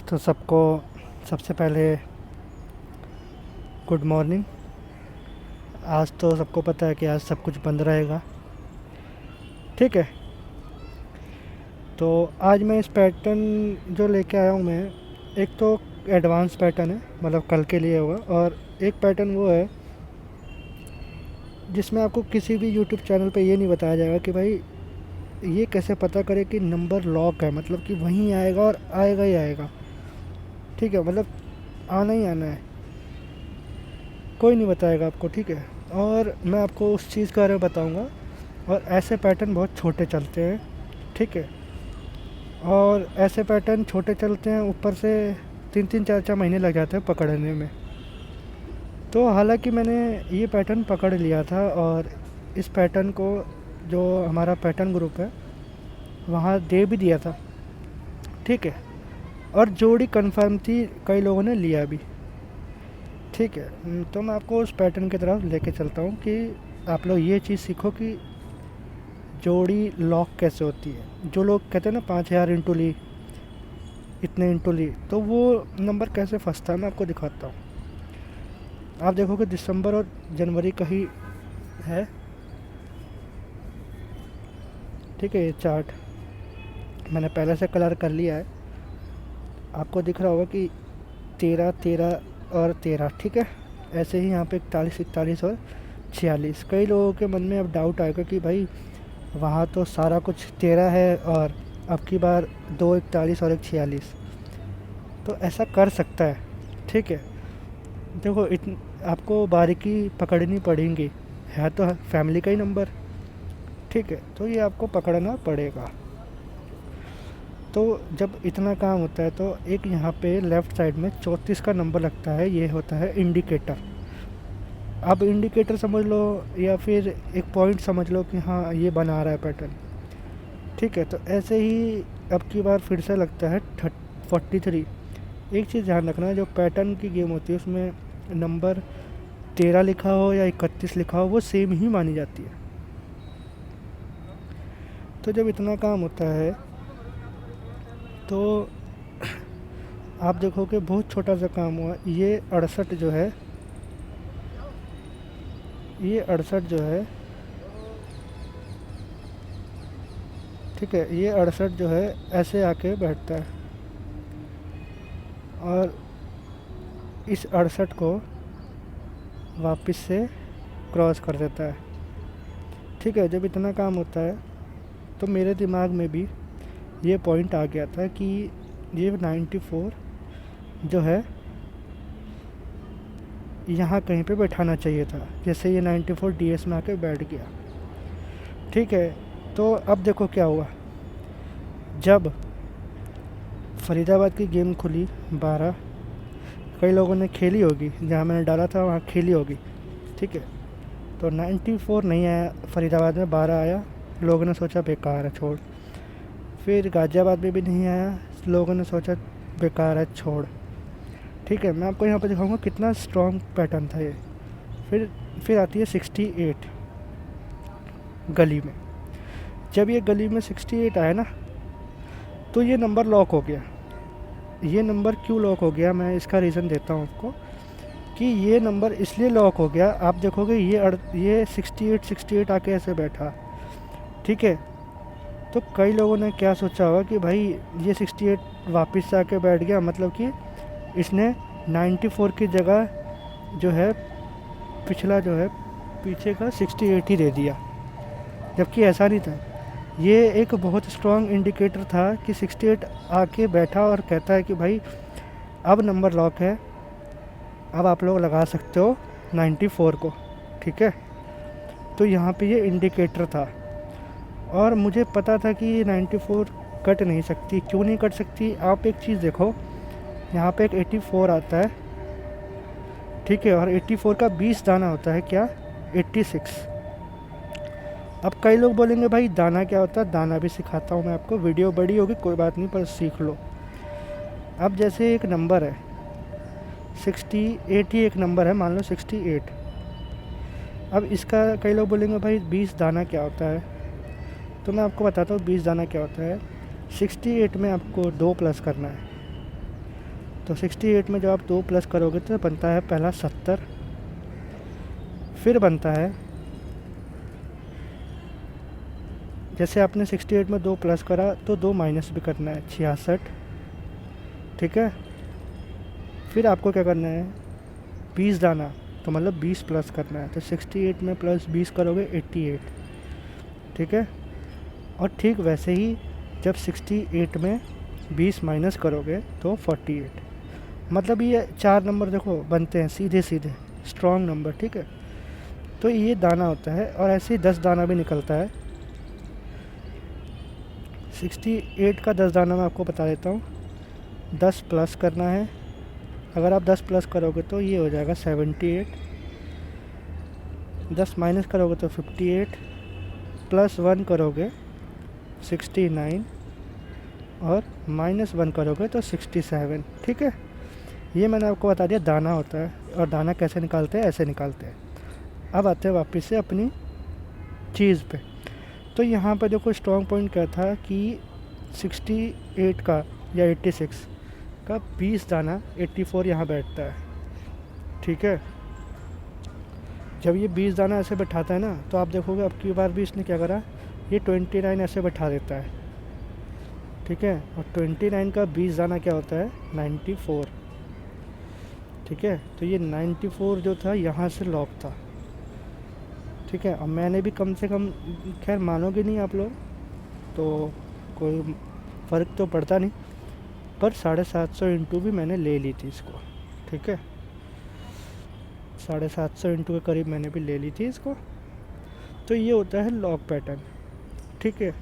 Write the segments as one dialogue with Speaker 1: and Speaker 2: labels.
Speaker 1: तो सबको सबसे पहले गुड मॉर्निंग। आज तो सबको पता है कि आज सब कुछ बंद रहेगा, ठीक है। तो आज मैं इस पैटर्न जो लेके आया हूँ मैं, एक तो एडवांस पैटर्न है, मतलब कल के लिए होगा, और एक पैटर्न वो है जिसमें आपको किसी भी यूट्यूब चैनल पे ये नहीं बताया जाएगा कि भाई ये कैसे पता करे कि नंबर लॉक है, मतलब कि वहीं आएगा और आएगा ही आएगा, ठीक है। मतलब आना ही आना है, कोई नहीं बताएगा आपको, ठीक है। और मैं आपको उस चीज़ के बारे में बताऊंगा। और ऐसे पैटर्न बहुत छोटे चलते हैं, ठीक है। और ऐसे पैटर्न छोटे चलते हैं, ऊपर से 3-3 4-4 महीने लग जाते हैं पकड़ने में। तो हालांकि मैंने ये पैटर्न पकड़ लिया था, और इस पैटर्न को जो हमारा पैटर्न ग्रुप है वहाँ दे भी दिया था, ठीक है। और जोड़ी कंफर्म थी, कई लोगों ने लिया भी, ठीक है। तो मैं आपको उस पैटर्न की तरफ लेके चलता हूँ कि आप लोग ये चीज़ सीखो कि जोड़ी लॉक कैसे होती है। जो लोग कहते हैं ना 5000 इंटू ली, इतने इंटू ली, तो वो नंबर कैसे फंसता है मैं आपको दिखाता हूँ। आप देखोगे दिसंबर और जनवरी का ही है, ठीक है। ये चार्ट मैंने पहले से कलर कर लिया है, आपको दिख रहा होगा कि 13 13 और 13, ठीक है। ऐसे ही यहाँ पे 41 41 और 46। कई लोगों के मन में अब डाउट आएगा कि भाई वहाँ तो सारा कुछ 13 है और अब की बार 2 41 और 1 46। तो ऐसा कर सकता है, ठीक है। देखो आपको बारीकी पकड़नी पड़ेगी, है तो फैमिली का ही नंबर, ठीक है। तो ये आपको पकड़ना पड़ेगा। तो जब इतना काम होता है तो एक यहाँ पे लेफ़्ट साइड में 34 का नंबर लगता है, ये होता है इंडिकेटर। अब इंडिकेटर समझ लो या फिर एक पॉइंट समझ लो कि हाँ ये बना रहा है पैटर्न, ठीक है। तो ऐसे ही अब की बार फिर से लगता है 43। एक चीज़ ध्यान रखना, जो पैटर्न की गेम होती है उसमें नंबर 13 लिखा हो या 31 लिखा हो वो सेम ही मानी जाती है। तो जब इतना काम होता है तो आप देखोगे बहुत छोटा सा काम हुआ। ये 68 जो है, ये 68 जो है, ठीक है, ये 68 जो है ऐसे आके बैठता है और इस 68 को वापस से क्रॉस कर देता है, ठीक है। जब इतना काम होता है तो मेरे दिमाग में भी ये पॉइंट आ गया था कि ये 94 जो है यहाँ कहीं पे बैठाना चाहिए था। जैसे ये 94 डीएस में आके बैठ गया, ठीक है। तो अब देखो क्या हुआ, जब फरीदाबाद की गेम खुली 12, कई लोगों ने खेली होगी, जहाँ मैंने डाला था वहाँ खेली होगी, ठीक है। तो 94 नहीं आया फरीदाबाद में, 12 आया, लोगों ने सोचा बेकार है छोड़। फिर गाज़ियाबाद में भी नहीं आया, लोगों ने सोचा बेकार है छोड़, ठीक है। मैं आपको यहाँ पर दिखाऊंगा कितना स्ट्रॉन्ग पैटर्न था ये। फिर आती है 68 गली में। जब ये गली में 68 आया ना तो ये नंबर लॉक हो गया। ये नंबर क्यों लॉक हो गया, मैं इसका रीज़न देता हूँ आपको कि ये नंबर इसलिए लॉक हो गया। आप देखोगे ये 68 आके ऐसे बैठा, ठीक है। तो कई लोगों ने क्या सोचा होगा कि भाई ये 68 वापस से आके बैठ गया, मतलब कि इसने 94 की जगह जो है पिछला जो है पीछे का 68 ही दे दिया, जबकि ऐसा नहीं था। ये एक बहुत स्ट्रॉन्ग इंडिकेटर था कि 68 आके बैठा और कहता है कि भाई अब नंबर लॉक है, अब आप लोग लगा सकते हो 94 को, ठीक है। तो यहाँ पे ये इंडिकेटर था और मुझे पता था कि 94 कट नहीं सकती। क्यों नहीं कट सकती, आप एक चीज़ देखो, यहाँ पे एक 84 आता है, ठीक है, और 84 का 20 दाना होता है क्या, 86। अब कई लोग बोलेंगे भाई दाना क्या होता है, दाना भी सिखाता हूँ मैं आपको, वीडियो बड़ी होगी कोई बात नहीं पर सीख लो। अब जैसे एक नंबर है 68 ही एक नंबर है, मान लो 68। अब इसका कई लोग बोलेंगे भाई 20 दाना क्या होता है, तो मैं आपको बताता हूँ 20 दाना क्या होता है। 68 में आपको 2 प्लस करना है, तो 68 में जब आप 2 प्लस करोगे तो बनता है पहला 70, फिर बनता है, जैसे आपने 68 में 2 प्लस करा तो 2 माइनस भी करना है, 66, ठीक है। फिर आपको क्या करना है, 20 दाना, तो मतलब 20 प्लस करना है, तो 68 में प्लस 20 करोगे 88, ठीक है। और ठीक वैसे ही जब 68 में 20 माइनस करोगे तो 48, मतलब ये 4 नंबर देखो बनते हैं सीधे सीधे स्ट्रॉन्ग नंबर, ठीक है। तो ये दाना होता है, और ऐसे ही 10 दाना भी निकलता है। 68 का 10 दाना मैं आपको बता देता हूँ। 10 प्लस करना है, अगर आप 10 प्लस करोगे तो ये हो जाएगा 78, 10 माइनस करोगे तो 58, प्लस 1 करोगे 69, और माइनस 1 करोगे तो 67, ठीक है। ये मैंने आपको बता दिया दाना होता है, और दाना कैसे निकालते हैं, ऐसे निकालते हैं। अब आते हैं वापस से अपनी चीज़ पे। तो यहाँ पे देखो स्ट्रॉन्ग पॉइंट क्या था कि 68 का या 86 का 20 दाना 84 यहाँ बैठता है, ठीक है। जब ये 20 दाना ऐसे बैठाता है ना, तो आप देखोगे अब की बार भी इसने क्या करा, ये 29 ऐसे बैठा देता है, ठीक है। और 29 का 20 दाना क्या होता है, 94, ठीक है। तो ये 94 जो था यहाँ से लॉक था, ठीक है। अब मैंने भी कम से कम, खैर मानोगे नहीं आप लोग, तो कोई फ़र्क तो पड़ता नहीं, पर 750 इंटू भी मैंने ले ली थी इसको, ठीक है। 750 इंटू के करीब मैंने भी ले ली थी इसको। तो ये होता है लॉक पैटर्न, ठीक है।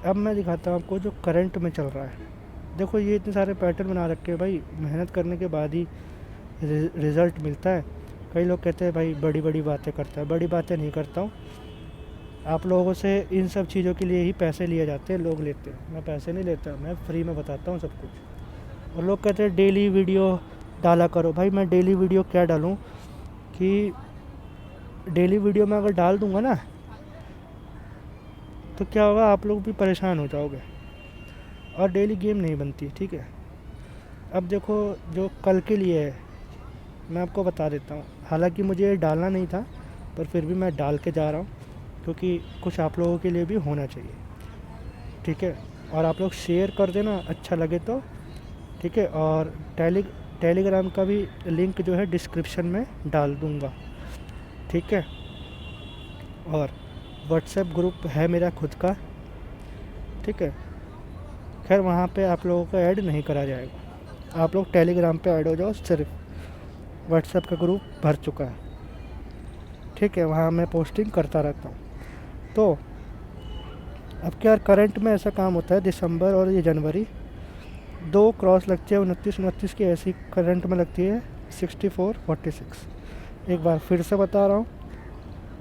Speaker 1: अब मैं दिखाता हूँ आपको जो करंट में चल रहा है। देखो ये इतने सारे पैटर्न बना रखे हैं भाई, मेहनत करने के बाद ही रिज़ल्ट मिलता है। कई लोग कहते हैं भाई बड़ी बड़ी बातें करता है, बड़ी बातें नहीं करता हूँ। आप लोगों से इन सब चीज़ों के लिए ही पैसे लिए जाते हैं, लोग लेते हैं, मैं पैसे नहीं लेता, मैं फ्री में बताता हूँ सब कुछ। और लोग कहते हैं डेली वीडियो डाला करो, भाई मैं डेली वीडियो क्या डालूँ, कि डेली वीडियो में अगर डाल दूँगा ना तो क्या होगा, आप लोग भी परेशान हो जाओगे, और डेली गेम नहीं बनती, ठीक है। अब देखो जो कल के लिए है मैं आपको बता देता हूँ, हालांकि मुझे डालना नहीं था पर फिर भी मैं डाल के जा रहा हूँ, क्योंकि कुछ आप लोगों के लिए भी होना चाहिए, ठीक है। और आप लोग शेयर कर देना अच्छा लगे तो, ठीक है। और टेलीग्राम का भी लिंक जो है डिस्क्रिप्शन में डाल दूँगा, ठीक है। और व्हाट्सएप ग्रुप है मेरा खुद का, ठीक है। खैर वहाँ पे आप लोगों को ऐड नहीं करा जाएगा, आप लोग टेलीग्राम पे ऐड हो जाओ, सिर्फ व्हाट्सएप का ग्रुप भर चुका है, ठीक है। वहाँ मैं पोस्टिंग करता रहता हूँ। तो अब क्या करंट में ऐसा काम होता है, दिसंबर और ये जनवरी 2 क्रॉस लगती है, 29 की ऐसी करंट में लगती है 64 46। एक बार फिर से बता रहा हूँ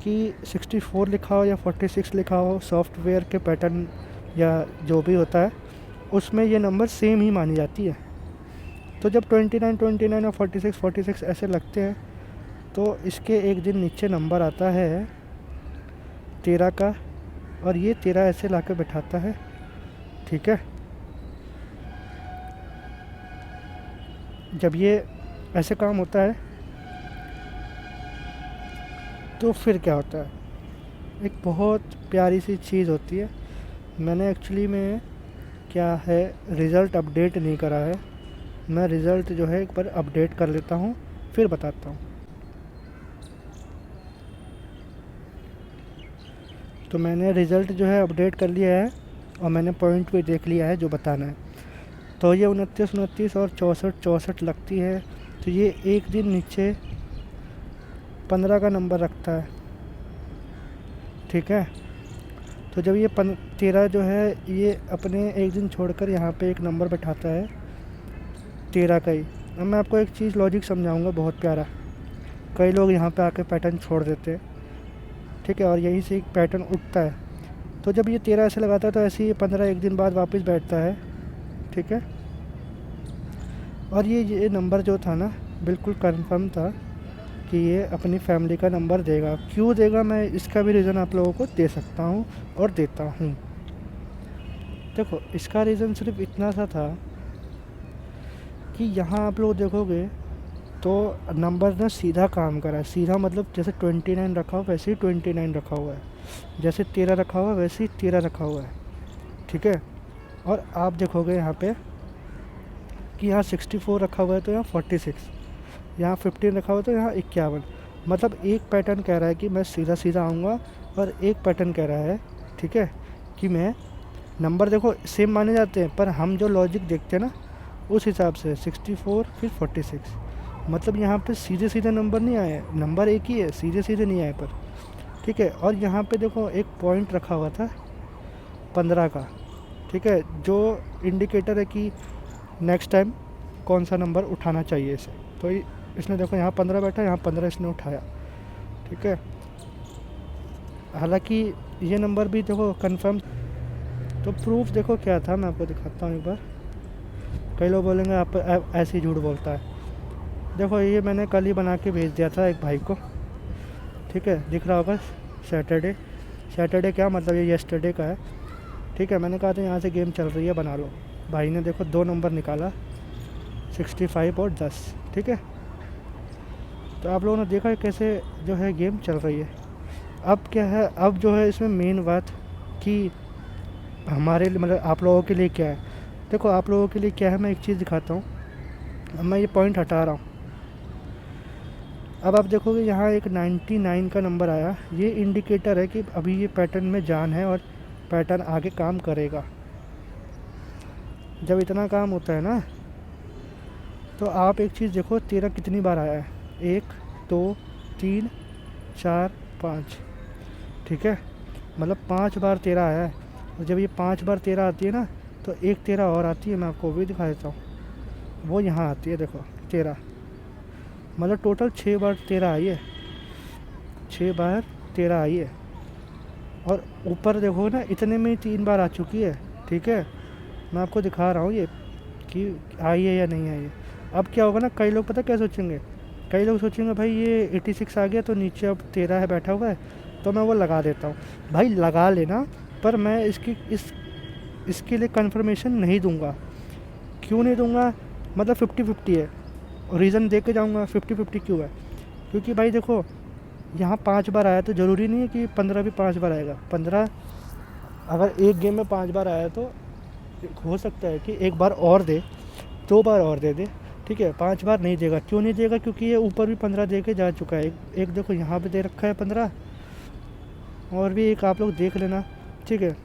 Speaker 1: कि 64 लिखा हो या 46 लिखा हो, सॉफ्टवेयर के पैटर्न या जो भी होता है उसमें ये नंबर सेम ही मानी जाती है। तो जब 29 और 46 ऐसे लगते हैं तो इसके एक दिन नीचे नंबर आता है 13 का, और ये 13 ऐसे ला के बैठाता है, ठीक है। जब ये ऐसे काम होता है तो फिर क्या होता है, एक बहुत प्यारी सी चीज़ होती है। मैंने एक्चुअली में क्या है रिज़ल्ट अपडेट नहीं करा है, मैं रिज़ल्ट जो है एक बार अपडेट कर लेता हूँ फिर बताता हूँ। तो मैंने रिज़ल्ट जो है अपडेट कर लिया है, और मैंने पॉइंट भी देख लिया है जो बताना है। तो ये 29 और 64 लगती है, तो ये एक दिन नीचे 15 का नंबर रखता है, ठीक है। तो जब ये 13 जो है ये अपने एक दिन छोड़कर यहाँ पे एक नंबर बैठाता है 13 का ही। अब मैं आपको एक चीज़ लॉजिक समझाऊंगा बहुत प्यारा। कई लोग यहाँ पे आके पैटर्न छोड़ देते हैं, ठीक है, और यहीं से एक पैटर्न उठता है। तो जब ये 13 ऐसे लगाता है तो ऐसे ही 15 एक दिन बाद वापस बैठता है, ठीक है। और ये नंबर जो था ना बिल्कुल कंफर्म था कि ये अपनी फैमिली का नंबर देगा। क्यों देगा, मैं इसका भी रीज़न आप लोगों को दे सकता हूँ और देता हूँ। देखो इसका रीज़न सिर्फ इतना सा था कि यहाँ आप लोग देखोगे तो नंबर ना सीधा काम करा है। सीधा मतलब जैसे 29 रखा हुआ वैसे ही 29 रखा हुआ है, जैसे 13 रखा हुआ वैसे ही 13 रखा हुआ है, ठीक है। और आप देखोगे यहाँ पे कि यहाँ 64 रखा हुआ है तो यहाँ 46, यहाँ 15 रखा हुआ है तो यहाँ 51। मतलब एक पैटर्न कह रहा है कि मैं सीधा सीधा आऊँगा, और एक पैटर्न कह रहा है, ठीक है, कि मैं नंबर देखो सेम माने जाते हैं पर हम जो लॉजिक देखते हैं ना उस हिसाब से 64 फिर 46। मतलब यहाँ पे सीधे सीधे नंबर नहीं आए, नंबर एक ही है, सीधे सीधे नहीं आए पर, ठीक है। और यहाँ पे देखो एक पॉइंट रखा हुआ था 15 का, ठीक है, जो इंडिकेटर है कि नेक्स्ट टाइम कौन सा नंबर उठाना चाहिए इसे। तो इसने देखो यहाँ 15 बैठा, यहाँ 15 इसने उठाया, ठीक है। हालांकि ये नंबर भी देखो कंफर्म। तो प्रूफ देखो क्या था, मैं आपको दिखाता हूँ एक बार। कई लोग बोलेंगे आप ऐसे ही झूठ बोलता है। देखो ये मैंने कल ही बना के भेज दिया था एक भाई को, ठीक है, दिख रहा होगा सैटरडे क्या मतलब ये येस्टरडे का है, ठीक है। मैंने कहा था यहाँ से गेम चल रही है बना लो। भाई ने देखो 2 नंबर निकाला 65 और 10, ठीक है। तो आप लोगों ने देखा कैसे जो है गेम चल रही है। अब क्या है, अब जो है इसमें मेन बात कि हमारे लिए मतलब आप लोगों के लिए क्या है। देखो आप लोगों के लिए क्या है, मैं एक चीज़ दिखाता हूँ। अब मैं ये पॉइंट हटा रहा हूँ। अब आप देखोगे यहाँ एक 99 का नंबर आया, ये इंडिकेटर है कि अभी ये पैटर्न में जान है और पैटर्न आगे काम करेगा। जब इतना काम होता है ना तो आप एक चीज़ देखो 13 कितनी बार आया है, 1 2 3 4 5, ठीक है। मतलब 5 बार 13 आया है। और जब ये 5 बार 13 आती है ना तो एक 13 और आती है, मैं आपको वो भी दिखा देता हूँ। वो यहाँ आती है देखो 13, मतलब टोटल 6 बार 13 आई है, 6 बार 13 आई है। और ऊपर देखो ना इतने में ही 3 बार आ चुकी है, ठीक है। मैं आपको दिखा रहा हूँ ये कि आई है या नहीं आई है। अब क्या होगा ना, कई लोग पता क्या सोचेंगे, कई लोग सोचेंगे भाई ये 86 आ गया तो नीचे अब 13 है बैठा हुआ है तो मैं वो लगा देता हूँ। भाई लगा लेना, पर मैं इसके लिए कंफर्मेशन नहीं दूंगा। क्यों नहीं दूंगा, मतलब 50-50 है। रीज़न दे के जाऊँगा 50-50 क्यों है, क्योंकि भाई देखो यहाँ 5 बार आया तो ज़रूरी नहीं है कि 15 भी 5 बार आएगा। 15 अगर एक गेम में 5 बार आया तो हो सकता है कि एक बार और दे, 2 बार और दे, ठीक है। 5 बार नहीं देगा। क्यों नहीं देगा, क्योंकि ये ऊपर भी 15 दे के जा चुका है। एक देखो यहाँ पे दे रखा है 15, और भी एक आप लोग देख लेना, ठीक है।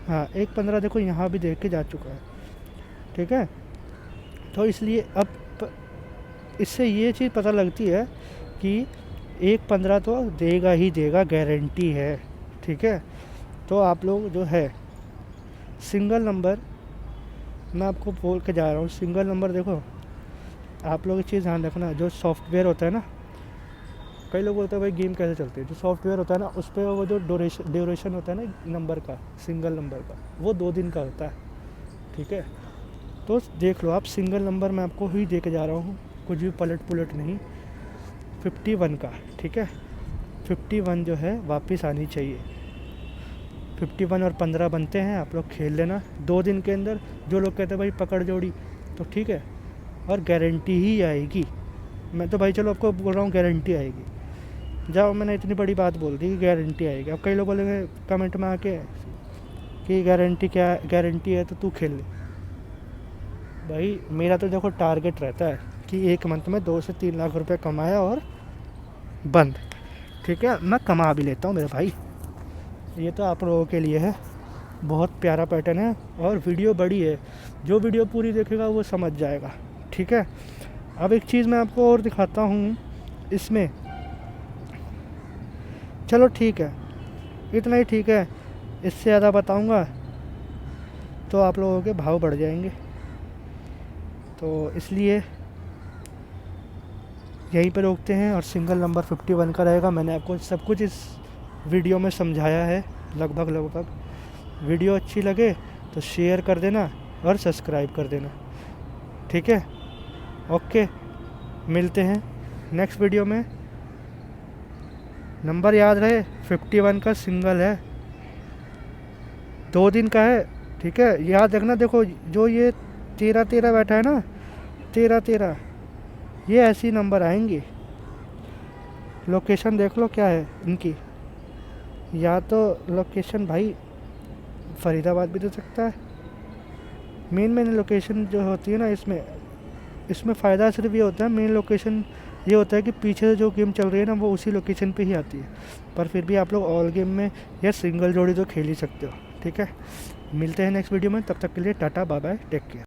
Speaker 1: हाँ एक 15 देखो यहाँ भी दे के जा चुका है, ठीक है। तो इसलिए अब इससे ये चीज़ पता लगती है कि एक 15 तो देगा ही देगा, गारंटी है, ठीक है। तो आप लोग जो है सिंगल नंबर, मैं आपको बोल के जा रहा हूँ, सिंगल नंबर देखो आप लोग एक चीज़ ध्यान रखना, जो सॉफ्टवेयर होता है ना, कई लोग बोलते हैं भाई गेम कैसे चलती है, जो सॉफ्टवेयर होता है ना उस पर वो जो ड्यूरेशन होता है ना नंबर का, सिंगल नंबर का, वो 2 दिन का होता है, ठीक है। तो देख लो आप, सिंगल नंबर मैं आपको ही दे के जा रहा हूँ, कुछ भी पलट पुलट नहीं, 51 का, ठीक है। 51 जो है वापस आनी चाहिए। 51 और 15 बनते हैं, आप लोग खेल लेना 2 दिन के अंदर। जो लोग कहते हैं भाई पकड़ जोड़ी, तो ठीक है, और गारंटी ही आएगी। मैं तो भाई चलो आपको बोल रहा हूँ गारंटी आएगी। जाओ, मैंने इतनी बड़ी बात बोल दी कि गारंटी आएगी। अब कई लोग बोलेंगे कमेंट में आके कि गारंटी क्या, गारंटी है तो तू खेल ले। भाई मेरा तो देखो टारगेट रहता है कि एक मंथ में 2 से 3 लाख रुपए कमाया और बंद, ठीक है। मैं कमा भी लेता हूँ मेरे भाई, ये तो आप लोगों के लिए है। बहुत प्यारा पैटर्न है और वीडियो बड़ी है, जो वीडियो पूरी देखेगा वो समझ जाएगा, ठीक है। अब एक चीज़ मैं आपको और दिखाता हूँ इसमें, चलो ठीक है, इतना ही ठीक है। इससे ज़्यादा बताऊँगा तो आप लोगों के भाव बढ़ जाएंगे, तो इसलिए यहीं पे रोकते हैं। और सिंगल नंबर 51 का रहेगा। मैंने आपको सब कुछ इस वीडियो में समझाया है लगभग। वीडियो अच्छी लगे तो शेयर कर देना और सब्सक्राइब कर देना, ठीक है। ओके, मिलते हैं नेक्स्ट वीडियो में। नंबर याद रहे 51 का सिंगल है, 2 दिन का है, ठीक है। याद रखना, देखो जो ये 13 बैठा है ना, 13 ये ऐसी नंबर आएंगी। लोकेशन देख लो क्या है इनकी, या तो लोकेशन भाई फरीदाबाद भी दे सकता है। मेन लोकेशन जो होती है ना, इसमें फ़ायदा सिर्फ ये होता है, मेन लोकेशन ये होता है कि पीछे से जो गेम चल रही है ना वो उसी लोकेशन पे ही आती है। पर फिर भी आप लोग ऑल गेम में या सिंगल जोड़ी तो खेल ही सकते हो। ठीक है, मिलते हैं नेक्स्ट वीडियो में, तब तक के लिए tata bye bye, take care.